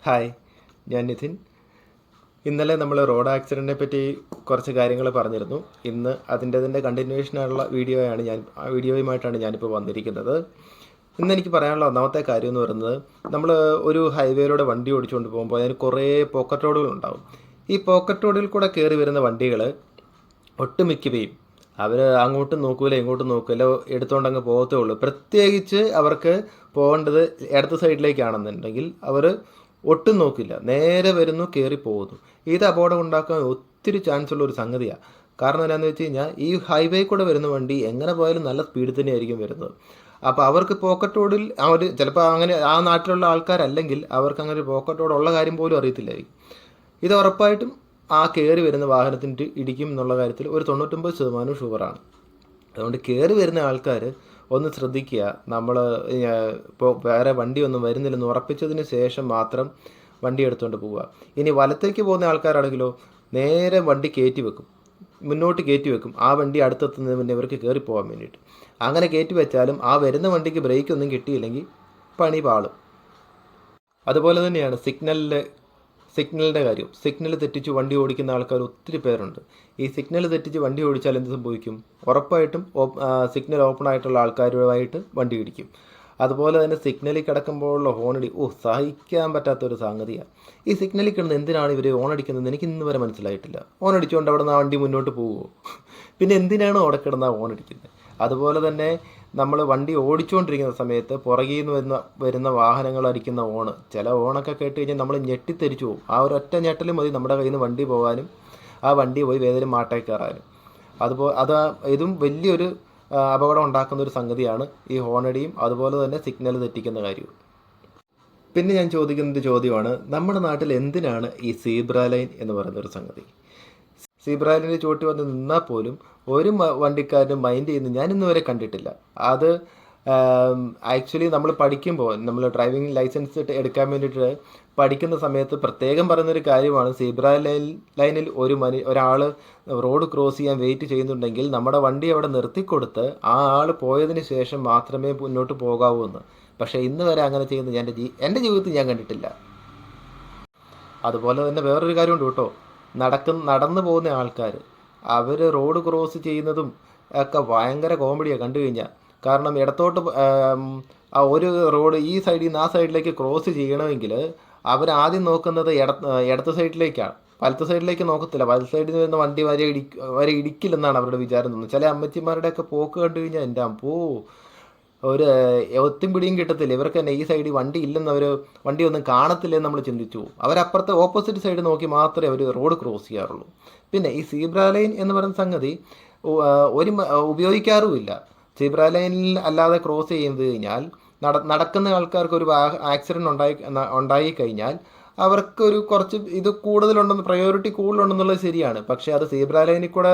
Hi, ഞാൻ നിതിൻ. ഇന്നലെ നമ്മൾ റോഡ് ആക്സിഡൻറ്റിനെ പറ്റി കുറച്ച് കാര്യങ്ങൾ പറഞ്ഞിരുന്നു. ഇന്ന് അതിൻ്റെ കണ്ടിന്യൂഷനായുള്ള വീഡിയോയുമായിട്ടാണ് ഞാനിപ്പോൾ വന്നിരിക്കുന്നത്. ഇന്ന് എനിക്ക് പറയാനുള്ള ഒന്നാമത്തെ കാര്യം എന്ന് പറയുന്നത്, നമ്മൾ ഒരു ഹൈവേയിലൂടെ വണ്ടി ഓടിച്ചുകൊണ്ട് പോകുമ്പോൾ അതിന് കുറേ പോക്കറ്റ് റോഡുകളുണ്ടാവും. ഈ പോക്കറ്റ് റോഡിൽ കൂടെ കയറി വരുന്ന വണ്ടികൾ ഒട്ടുമിക്കവയും അവർ അങ്ങോട്ടും നോക്കൂല ഇങ്ങോട്ടും നോക്കില്ല, എടുത്തുകൊണ്ട് അങ്ങ് പോകത്തേ ഉള്ളൂ. പ്രത്യേകിച്ച് അവർക്ക് പോകേണ്ടത് ഇടത്ത് സൈഡിലേക്കാണെന്നുണ്ടെങ്കിൽ അവർ ഒട്ടും നോക്കില്ല, നേരെ വരുന്നു, കയറി പോകുന്നു. ഇത് അപകടം ഉണ്ടാക്കാൻ ഒത്തിരി ചാൻസ് ഉള്ള ഒരു സംഗതിയാണ്. കാരണം എന്താണെന്ന് വെച്ച് കഴിഞ്ഞാൽ ഈ ഹൈവേ കൂടെ വരുന്ന വണ്ടി എങ്ങനെ പോയാലും നല്ല സ്പീഡിൽ തന്നെയായിരിക്കും വരുന്നത്. അപ്പോൾ അവർക്ക് പോക്കറ്റ് റോഡിൽ അവർ ചിലപ്പോൾ അങ്ങനെ ആ നാട്ടിലുള്ള ആൾക്കാരല്ലെങ്കിൽ അവർക്ക് അങ്ങനെ ഒരു പോക്കറ്റ് റോഡ് ഉള്ള കാര്യം പോലും അറിയത്തില്ലായിരിക്കും. ഇത് ഉറപ്പായിട്ടും ആ കയറി വരുന്ന വാഹനത്തിന് ഇടിക്കും എന്നുള്ള കാര്യത്തിൽ ഒരു 99% ഷുവറാണ്. അതുകൊണ്ട് കയറി വരുന്ന ആൾക്കാർ ഒന്ന് ശ്രദ്ധിക്കുക. നമ്മൾ ഇപ്പോൾ വേറെ വണ്ടിയൊന്നും വരുന്നില്ലെന്ന് ഉറപ്പിച്ചതിന് ശേഷം മാത്രം വണ്ടി എടുത്തുകൊണ്ട് പോവുക. ഇനി വലത്തേക്ക് പോകുന്ന ആൾക്കാരാണെങ്കിലോ നേരെ വണ്ടി കയറ്റി വെക്കും, മുന്നോട്ട് കയറ്റി വെക്കും, ആ വണ്ടി അടുത്തെത്തുന്നതിന് മുന്നേ ഇവർക്ക് കയറി പോകാൻ വേണ്ടിയിട്ട്. അങ്ങനെ കയറ്റി വെച്ചാലും ആ വരുന്ന വണ്ടിക്ക് ബ്രേക്കൊന്നും കിട്ടിയില്ലെങ്കിൽ പണി പാളും. അതുപോലെ തന്നെയാണ് സിഗ്നലിൻ്റെ കാര്യം. സിഗ്നൽ തെറ്റിച്ച് വണ്ടി ഓടിക്കുന്ന ആൾക്കാർ ഒത്തിരി പേരുണ്ട്. ഈ സിഗ്നൽ തെറ്റിച്ച് വണ്ടി ഓടിച്ചാൽ എന്ത് സംഭവിക്കും? ഉറപ്പായിട്ടും സിഗ്നൽ ഓപ്പൺ ആയിട്ടുള്ള ആൾക്കാരുമായിട്ട് വണ്ടി ഇടിക്കും. അതുപോലെ തന്നെ സിഗ്നലിൽ കിടക്കുമ്പോഴുള്ള ഹോണടി സഹിക്കാൻ പറ്റാത്തൊരു സംഗതിയാണ്. ഈ സിഗ്നലിൽ കിടന്ന് എന്തിനാണ് ഇവർ ഹോണടിക്കുന്നത് എനിക്ക് ഇന്ന് വരെ മനസ്സിലായിട്ടില്ല. ഹോണടിച്ചുകൊണ്ട് അവിടെ നിന്ന് ആ വണ്ടി മുന്നോട്ട് പോകുമോ? പിന്നെ എന്തിനാണ് അവിടെ കിടന്ന് ഹോണടിക്കുന്നത്? അതുപോലെ തന്നെ നമ്മൾ വണ്ടി ഓടിച്ചുകൊണ്ടിരിക്കുന്ന സമയത്ത് പുറകിൽ നിന്ന് വരുന്ന വാഹനങ്ങൾ അടിക്കുന്ന ഓണ്, ചില ഓണൊക്കെ കേട്ട് കഴിഞ്ഞാൽ നമ്മൾ ഞെട്ടിത്തെരിച്ചു പോകും. ആ ഒരു ഒറ്റ ഞെട്ടൽ മതി നമ്മുടെ കയ്യിൽ നിന്ന് വണ്ടി പോകാനും ആ വണ്ടി പോയി വേദന മാട്ടേ കയറാനും. ഇതും വലിയൊരു അപകടം ഉണ്ടാക്കുന്ന ഒരു സംഗതിയാണ് ഈ ഹോണടിയും അതുപോലെ തന്നെ സിഗ്നൽ തെറ്റിക്കുന്ന കാര്യവും. പിന്നെ ഞാൻ ചോദിക്കുന്ന ചോദ്യമാണ്, നമ്മുടെ നാട്ടിൽ എന്തിനാണ് ഈ സീബ്ര ലൈൻ എന്ന് പറയുന്നൊരു സംഗതി? സീബ്ര ലൈനിൽ ചോട്ടി വന്ന് നിന്നാൽ പോലും ഒരു വണ്ടിക്കാരനും മൈൻഡ് ചെയ്യുന്നത് ഞാൻ ഇന്ന് വരെ കണ്ടിട്ടില്ല. അത് ആക്ച്വലി നമ്മൾ പഠിക്കുമ്പോൾ, നമ്മൾ ഡ്രൈവിംഗ് ലൈസൻസ് എടുക്കാൻ വേണ്ടിയിട്ട് പഠിക്കുന്ന സമയത്ത് പ്രത്യേകം പറയുന്നൊരു കാര്യമാണ്, സീബ്ര ലൈനിൽ ഒരാൾ റോഡ് ക്രോസ് ചെയ്യാൻ വെയിറ്റ് ചെയ്യുന്നുണ്ടെങ്കിൽ നമ്മുടെ വണ്ടി അവിടെ നിർത്തിക്കൊടുത്ത് ആ ആൾ പോയതിന് ശേഷം മാത്രമേ മുന്നോട്ട് പോകാവൂ എന്ന്. പക്ഷേ ഇന്ന് വരെ അങ്ങനെ ചെയ്യുന്നത് എൻ്റെ ജീവിതത്തിൽ ഞാൻ കണ്ടിട്ടില്ല. അതുപോലെ തന്നെ വേറൊരു കാര്യമുണ്ട് കേട്ടോ, നടന്നു പോകുന്ന ആൾക്കാർ അവർ റോഡ് ക്രോസ് ചെയ്യുന്നതും ഒക്കെ ഭയങ്കര കോമഡിയാണ് കണ്ടു കഴിഞ്ഞാൽ. കാരണം ഇടത്തോട്ട് ഒരു റോഡ് ഈ സൈഡിൽ നിന്ന് ആ സൈഡിലേക്ക് ക്രോസ് ചെയ്യണമെങ്കിൽ അവരാദ്യം നോക്കുന്നത് ഇടത്ത് സൈഡിലേക്കാണ്, വലത്ത് സൈഡിലേക്ക് നോക്കത്തില്ല. വലത്ത് സൈഡിൽ നിന്ന് വണ്ടി വരെ ഇടിക്കില്ലെന്നാണ് അവരുടെ വിചാരം തോന്നുന്നത്. ചില അമ്മച്ചിമാരുടെയൊക്കെ പോക്ക് കണ്ടു കഴിഞ്ഞാൽ എൻ്റെ അപ്പോ ഒരു ഒത്തും പിടിയും കിട്ടത്തില്ല. ഇവർക്ക് തന്നെ ഈ സൈഡിൽ വണ്ടി ഇല്ലെന്ന് വണ്ടി ഒന്നും കാണത്തില്ലെന്ന് നമ്മൾ ചിന്തിച്ചു പോകും. അവരപ്പുറത്തെ ഓപ്പോസിറ്റ് സൈഡ് നോക്കി മാത്രമേ അവർ റോഡ് ക്രോസ് ചെയ്യാറുള്ളൂ. പിന്നെ ഈ സീബ്ര ലൈൻ എന്ന് പറയുന്ന സംഗതി ഉപയോഗിക്കാറുമില്ല. സീബ്ര ലൈനിൽ അല്ലാതെ ക്രോസ് ചെയ്ത് കഴിഞ്ഞാൽ നടക്കുന്ന ആൾക്കാർക്ക് ഒരു ആക്സിഡൻറ്റ് ഉണ്ടായി കഴിഞ്ഞാൽ അവർക്കൊരു കുറച്ച് ഇത് കൂടുതലുണ്ടെന്ന്, പ്രയോറിറ്റി കൂടുതലുണ്ടെന്നുള്ളത് ശരിയാണ്. പക്ഷേ അത് സീബ്ര ലൈനിൽ കൂടെ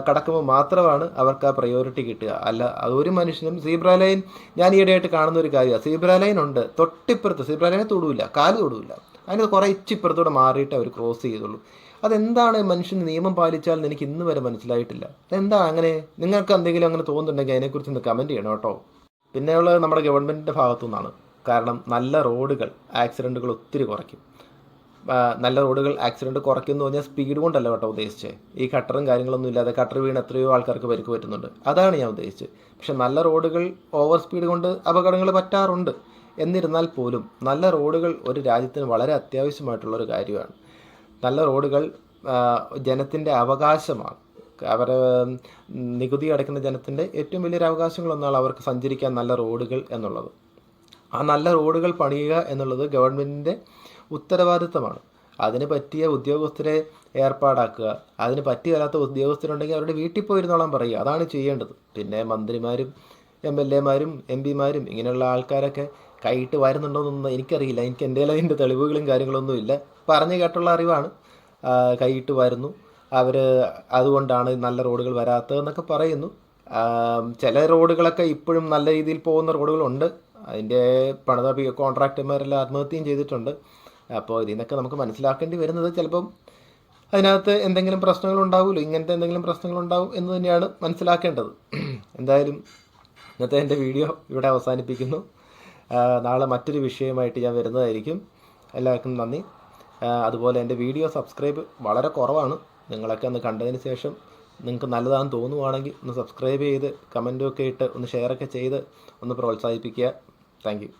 കടക്കുമ്പോൾ മാത്രമാണ് അവർക്ക് ആ പ്രയോറിറ്റി കിട്ടുക. അല്ല അതൊരു മനുഷ്യനും സീബ്ര ലൈൻ, ഞാൻ ഈയിടെയായിട്ട് കാണുന്ന ഒരു കാര്യമാണ്, സീബ്ര ലൈൻ ഉണ്ട് തൊട്ടിപ്പുറത്ത്, സീബ്ര ലൈനെ തൊടുവില്ല, കാല് തൊടുവില്ല, അതിന് കുറേ ഇച്ചിപ്പുറത്തൂടെ മാറിയിട്ട് അവർ ക്രോസ് ചെയ്തുള്ളൂ. അതെന്താണ് മനുഷ്യന് നിയമം പാലിച്ചാൽ എനിക്ക് ഇന്ന് വരെ മനസ്സിലായിട്ടില്ല. അതെന്താ അങ്ങനെ? നിങ്ങൾക്ക് എന്തെങ്കിലും അങ്ങനെ തോന്നുന്നുണ്ടെങ്കിൽ അതിനെക്കുറിച്ച് ഒന്ന് കമൻറ്റ് ചെയ്യണം കേട്ടോ. പിന്നെയുള്ളത് നമ്മുടെ ഗവൺമെൻറ്റിൻ്റെ ഭാഗത്തു നിന്നാണ്. കാരണം നല്ല റോഡുകൾ ആക്സിഡൻറ്റുകൾ ഒത്തിരി കുറയ്ക്കും. നല്ല റോഡുകൾ ആക്സിഡൻറ്റ് കുറയ്ക്കുമെന്ന് പറഞ്ഞാൽ സ്പീഡ് കൊണ്ടല്ല കേട്ടോ ഉദ്ദേശിച്ചത്. ഈ കട്ടറും കാര്യങ്ങളൊന്നും ഇല്ലാതെ കട്ടർ വീണ് എത്രയോ ആൾക്കാർക്ക് പരിക്ക് പറ്റുന്നുണ്ട്, അതാണ് ഞാൻ ഉദ്ദേശിച്ചത്. പക്ഷെ നല്ല റോഡുകൾ ഓവർ സ്പീഡ് കൊണ്ട് അപകടങ്ങൾ പറ്റാറുണ്ട്. എന്നിരുന്നാൽ പോലും നല്ല റോഡുകൾ ഒരു രാജ്യത്തിന് വളരെ അത്യാവശ്യമായിട്ടുള്ളൊരു കാര്യമാണ്. നല്ല റോഡുകൾ ജനത്തിൻ്റെ അവകാശമാണ്. അവർ നികുതി അടയ്ക്കുന്ന ജനത്തിൻ്റെ ഏറ്റവും വലിയൊരു അവകാശങ്ങളൊന്നാണ് അവർക്ക് സഞ്ചരിക്കാൻ നല്ല റോഡുകൾ എന്നുള്ളത്. ആ നല്ല റോഡുകൾ പണിയുക എന്നുള്ളത് ഗവൺമെൻറ്റിൻ്റെ ഉത്തരവാദിത്തമാണ്. അതിന് പറ്റിയ ഉദ്യോഗസ്ഥരെ ഏർപ്പാടാക്കുക. അതിന് പറ്റിയല്ലാത്ത ഉദ്യോഗസ്ഥരുണ്ടെങ്കിൽ അവരുടെ വീട്ടിൽ പോയിരുന്നോളാൻ പറയുക, അതാണ് ചെയ്യേണ്ടത്. പിന്നെ മന്ത്രിമാരും MLA മാരും MP മാരും ഇങ്ങനെയുള്ള ആൾക്കാരൊക്കെ കൈയിട്ട് വരുന്നുണ്ടോയെന്നൊന്നും എനിക്കറിയില്ല. എനിക്ക് എൻ്റെ അതിൻ്റെ തെളിവുകളും കാര്യങ്ങളൊന്നും ഇല്ല, പറഞ്ഞു കേട്ടുള്ള അറിവാണ്. കൈയിട്ട് വരുന്നു, അവർ അതുകൊണ്ടാണ് നല്ല റോഡുകൾ വരാത്തതെന്നൊക്കെ പറയുന്നു. ചില റോഡുകളൊക്കെ ഇപ്പോഴും നല്ല രീതിയിൽ പോകുന്ന റോഡുകളുണ്ട്. അതിൻ്റെ പണിത കോൺട്രാക്ടർമാരെല്ലാം ആത്മഹത്യയും ചെയ്തിട്ടുണ്ട്. അപ്പോൾ ഇതിൽ നിന്നൊക്കെ നമുക്ക് മനസ്സിലാക്കേണ്ടി വരുന്നത്, ചിലപ്പം അതിനകത്ത് എന്തെങ്കിലും പ്രശ്നങ്ങളുണ്ടാവുമല്ലോ, ഇങ്ങനത്തെ എന്തെങ്കിലും പ്രശ്നങ്ങളുണ്ടാവും എന്ന് തന്നെയാണ് മനസ്സിലാക്കേണ്ടത്. എന്തായാലും ഇന്നത്തെ എൻ്റെ വീഡിയോ ഇവിടെ അവസാനിപ്പിക്കുന്നു. നാളെ മറ്റൊരു വിഷയമായിട്ട് ഞാൻ വരുന്നതായിരിക്കും. എല്ലാവർക്കും നന്ദി. അതുപോലെ എൻ്റെ വീഡിയോ സബ്സ്ക്രൈബ് വളരെ കുറവാണ്. നിങ്ങളൊക്കെ ഒന്ന് കണ്ടതിന് ശേഷം നിങ്ങൾക്ക് നല്ലതാണെന്ന് തോന്നുവാണെങ്കിൽ ഒന്ന് സബ്സ്ക്രൈബ് ചെയ്ത് കമൻറ്റൊക്കെ ഇട്ട് ഒന്ന് ഷെയറൊക്കെ ചെയ്ത് ഒന്ന് പ്രോത്സാഹിപ്പിക്കുക. Thank you.